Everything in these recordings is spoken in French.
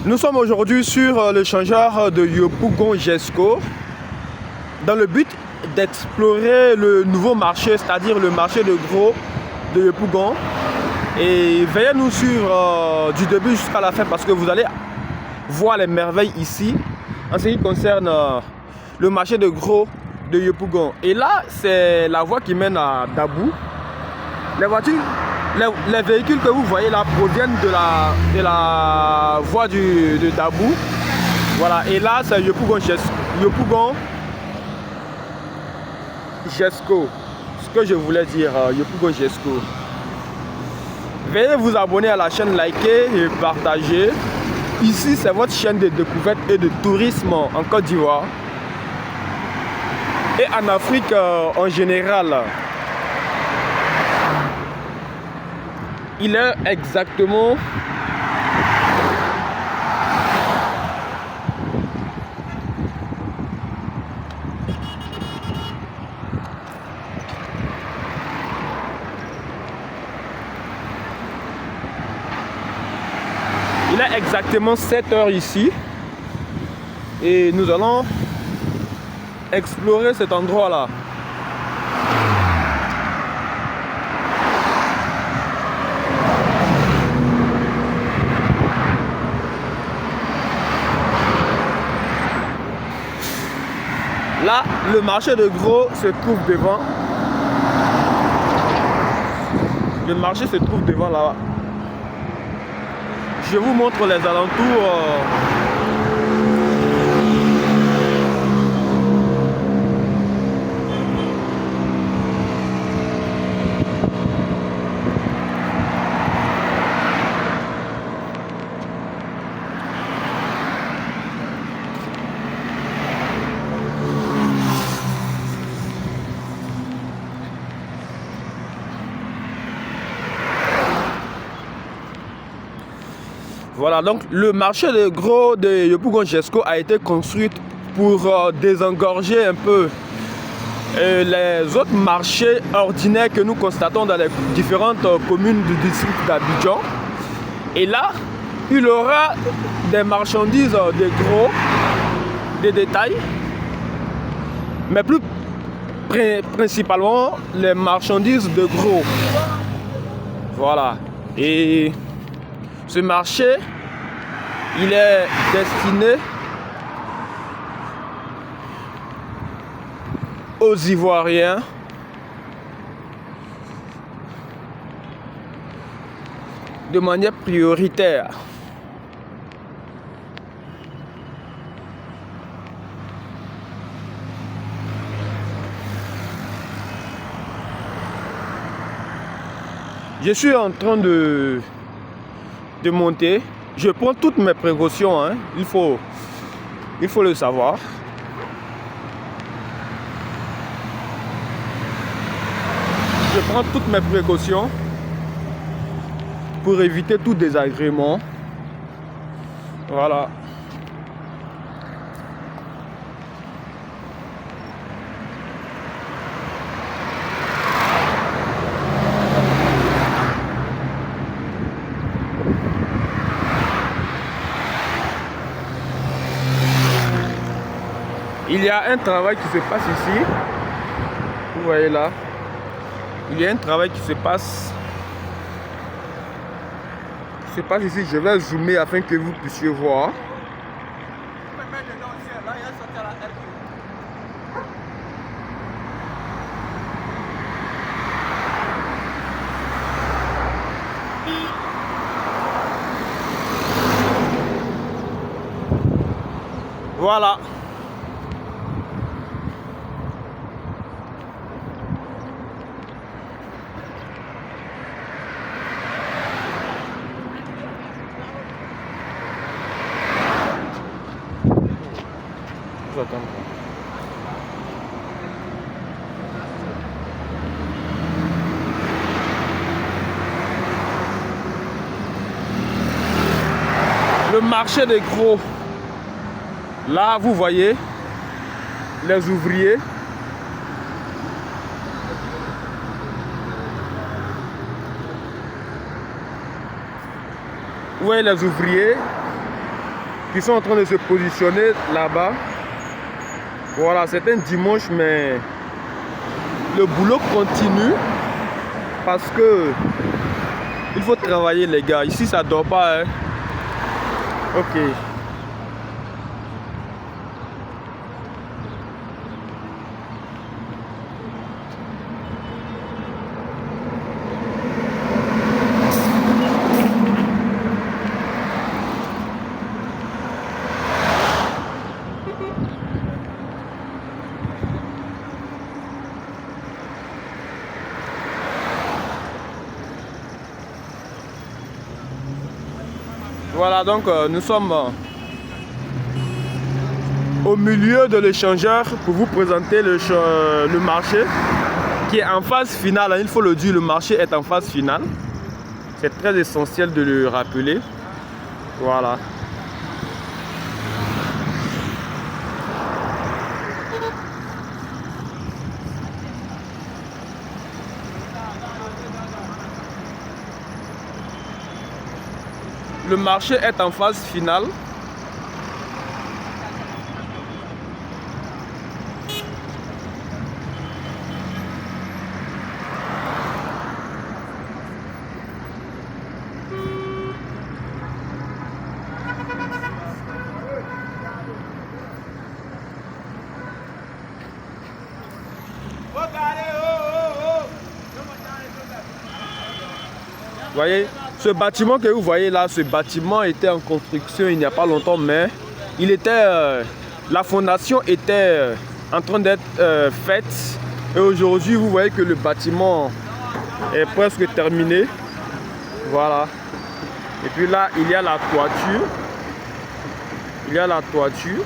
Nous sommes aujourd'hui sur l'échangeur de Yopougon-Jesco dans le but d'explorer le nouveau marché, c'est-à-dire le marché de gros de Yopougon. Et veillez nous suivre du début jusqu'à la fin parce que vous allez voir les merveilles ici en ce qui concerne le marché de gros de Yopougon. Et là, c'est la voie qui mène à Dabou. Les voitures, les véhicules que vous voyez là proviennent de la voie de Dabou. Voilà, et là c'est Yopougon-Jesco. Ce que je voulais dire, Yopougon-Jesco. Veuillez vous abonner à la chaîne, liker et partager. Ici, c'est votre chaîne de découverte et de tourisme en Côte d'Ivoire et en Afrique en général. Il est exactement exactement 7 heures ici et nous allons explorer cet endroit là. Là, le marché de gros se trouve devant. Le marché se trouve devant là-bas. Je vous montre les alentours. Voilà, donc le marché de gros de Yopougon-Jesco a été construit pour désengorger un peu les autres marchés ordinaires que nous constatons dans les différentes communes du district d'Abidjan. Et là, il y aura des marchandises de gros, des détails, mais plus principalement les marchandises de gros. Voilà. Et ce marché, il est destiné aux Ivoiriens de manière prioritaire. Je suis en train de monter. Je prends toutes mes précautions, hein. Il faut le savoir. Je prends toutes mes précautions pour éviter tout désagrément. Voilà. Il y a un travail qui se passe ici. Vous voyez là. Il y a un travail qui se passe ici. Je vais zoomer afin que vous puissiez voir. Voilà. Le marché des gros. Là, vous voyez les ouvriers. Vous voyez les ouvriers qui sont en train de se positionner là-bas. Voilà, c'est un dimanche, mais le boulot continue parce que il faut travailler, les gars. Ici, ça dort pas, hein. Ok. Voilà, donc nous sommes au milieu de l'échangeur pour vous présenter le marché qui est en phase finale. Il faut le dire, le marché est en phase finale. C'est très essentiel de le rappeler. Voilà. Le marché est en phase finale. Vous voyez, ce bâtiment que vous voyez là, ce bâtiment était en construction il n'y a pas longtemps, mais il était, la fondation était en train d'être faite. Et aujourd'hui, vous voyez que le bâtiment est presque terminé. Voilà. Et puis là, il y a la toiture. Il y a la toiture.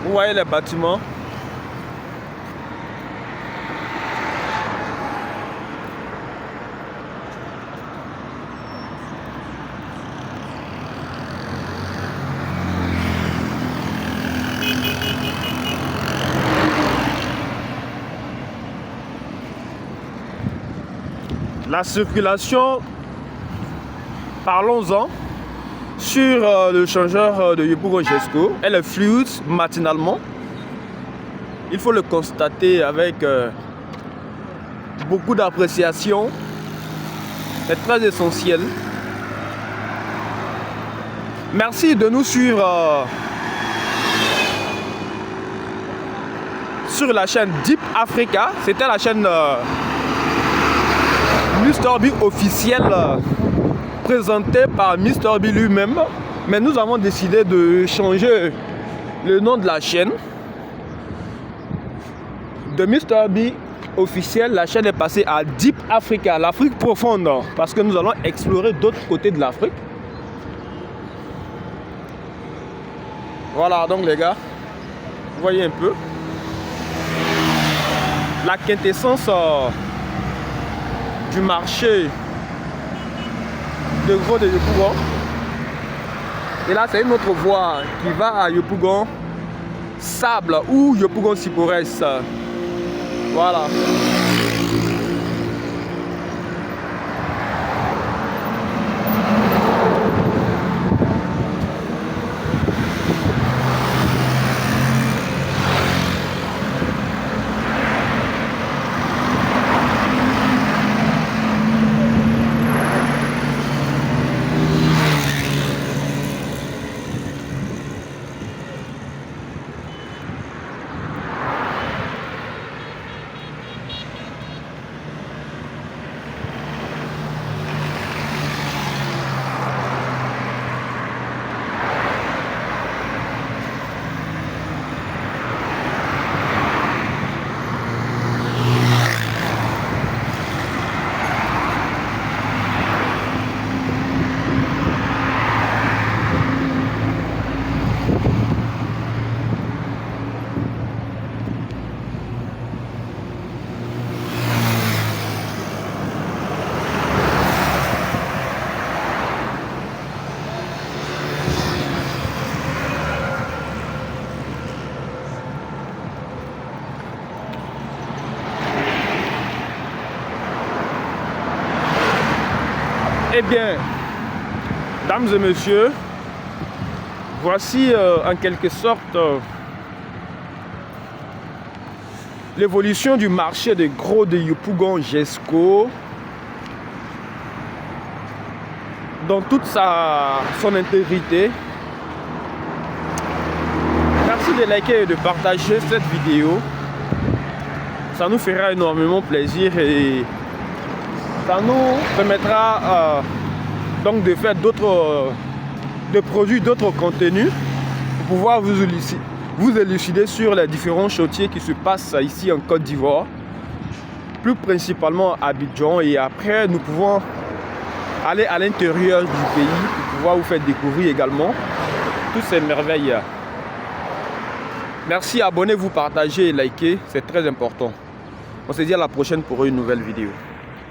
Vous voyez les bâtiments. La circulation, parlons-en. Sur le changeur de Yopougon Jesco, elle est fluide matinalement. Il faut le constater avec beaucoup d'appréciation. C'est très essentiel. Merci de nous suivre sur la chaîne Deep Africa. C'était la chaîne Mr. B officielle. Présenté par Mr. B lui-même, mais nous avons décidé de changer le nom de la chaîne. De Mr. B officiel, la chaîne est passée à Deep Africa, l'Afrique profonde, parce que nous allons explorer d'autres côtés de l'Afrique. Voilà, donc les gars, vous voyez un peu la quintessence du marché de gros de Yopougon. Et là, c'est une autre voie qui va à Yopougon Sable ou Yopougon Sipores. Voilà. Eh bien, dames et messieurs, voici en quelque sorte l'évolution du marché de gros de Yopougon Jesco dans toute son intégrité. Merci de liker et de partager cette vidéo. Ça nous fera énormément plaisir et ça nous permettra donc de faire d'autres produits, d'autres contenus pour pouvoir vous élucider sur les différents chantiers qui se passent ici en Côte d'Ivoire, plus principalement à Abidjan, et après nous pouvons aller à l'intérieur du pays pour pouvoir vous faire découvrir également toutes ces merveilles. Merci, abonnez-vous, partagez et likez, c'est très important. On se dit à la prochaine pour une nouvelle vidéo.